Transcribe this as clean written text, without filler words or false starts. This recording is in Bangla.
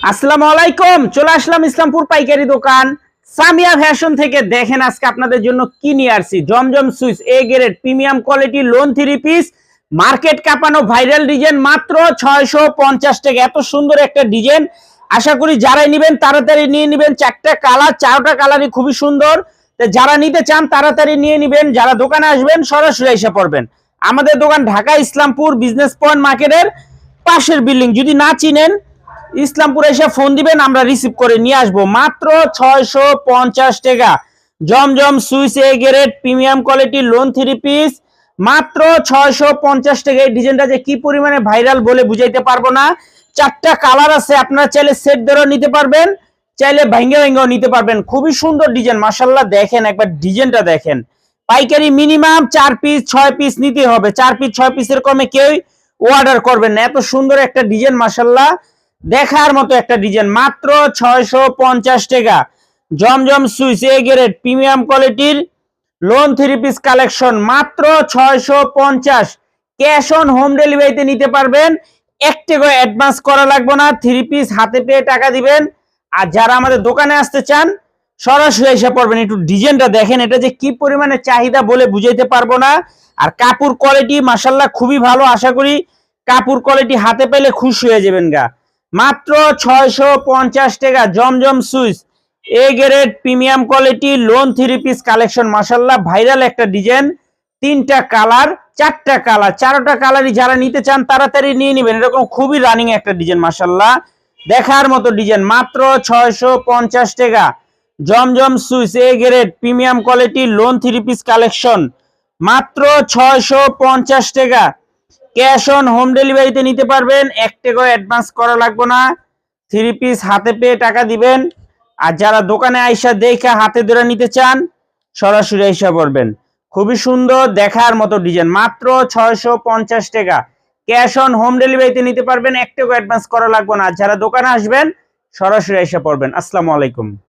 আসসালামু আলাইকুম। চলে আসলাম ইসলামপুর পাইকারি দোকান সামিয়া ফ্যাশন থেকে। দেখেন আজকে আপনাদের জন্য কি নিয়ে আসছি। জমজম Swiss A grade premium quality lawn 3 piece, market কাঁপানো ভাইরাল ডিজাইন, মাত্র 650 টাকা। এত সুন্দর একটা ডিজাইন, আশা করি যারাই নেবেন তাড়াতাড়ি নিয়ে নেবেন। চারটা কালার, চারটা কালারই খুবই সুন্দর। যারা নিতে চান তাড়াতাড়ি নিয়ে নেবেন। যারা দোকানে আসবেন সরাসরি এসে পড়বেন। আমাদের দোকান ঢাকা ইসলামপুর বিজনেস পয়েন্ট মার্কেটের পাশের বিল্ডিং। যদি না চিনেন ইসলামপুরে এসে ফোন দিবেন, আমরা রিসিভ করে নিয়ে আসবো। মাত্র 650 টাকা। জমজম Swiss A grade premium quality lawn 3 piece, মাত্র 650 টাকা। এই ডিজাইনটা যে কি পরিমাণে ভাইরাল বলে বুঝাইতে পারবো না। চারটা কালার আছে, আপনারা চাইলে সেট ধরেও নিতে পারবেন, চাইলে ভাঙ্গে ভাঙ্গেও নিতে পারবেন। খুবই সুন্দর ডিজাইন, মাশাআল্লাহ। দেখেন একবার ডিজাইনটা দেখেন। পাইকারি মিনিমাম 4 পিস 6 পিস নিতে হবে। 4 পিস 6 পিসের কমে কেউ অর্ডার করবেন না। এত সুন্দর একটা ডিজাইন, মাশাআল্লাহ, দেখার মতো একটা ডিজাইন। মাত্র 650 টাকা। জমজম সুইচ এ গ্রেড প্রিমিয়াম কোয়ালিটির লোন 3 পিস কালেকশন, মাত্র 650। ক্যাশ অন হোম ডেলিভারিতে নিতে পারবেন। 1 টাকা অ্যাডভান্স করা লাগবে না। 3 পিস হাতে পেয়ে টাকা দিবেন। আর যারা আমাদের দোকানে আসতে চান সরাসরি এসে পড়বেন। একটু ডিজাইনটা দেখেন, এটা যে কি পরিমাণে চাহিদা বলে বুঝাইতে পারবো না। আর কাপড় কোয়ালিটি মাশাআল্লাহ খুবই ভালো। আশা করি কাপড় কোয়ালিটি হাতে পেলে খুশি হয়ে যাবেন গা। মাত্র 650 টাকা। জমজম Swiss A grade premium quality lawn 3 piece collection, মাশাআল্লাহ ভাইরাল একটা ডিজাইন। 3টা কালার, 4টা কালার, 4টা কালারই যারা নিতে চান তাড়াতাড়ি নিয়ে নেবেন। এরকম খুবই রানিং একটা ডিজাইন, মাশাআল্লাহ দেখার মতো ডিজাইন। মাত্র 650 টাকা। জমজম Swiss A grade premium quality lawn 3 piece collection, মাত্র 650 টাকা। ক্যাশ অন হোম ডেলিভারিতে নিতে পারবেন। 1 টাকা অ্যাডভান্স করা লাগবে না। 3 পিস হাতে পেয়ে টাকা দিবেন। আর যারা দোকানে আইসা দেখে হাতে ধরে নিতে চান সরাসরি আইসা পড়বেন। খুবই সুন্দর দেখার মতো ডিজাইন, মাত্র 650 টাকা। ক্যাশ অন হোম ডেলিভারিতে নিতে পারবেন। 1 টাকা অ্যাডভান্স করা লাগবে না। যারা দোকানে আসবেন সরাসরি আইসা পড়বেন। আসসালামু আলাইকুম।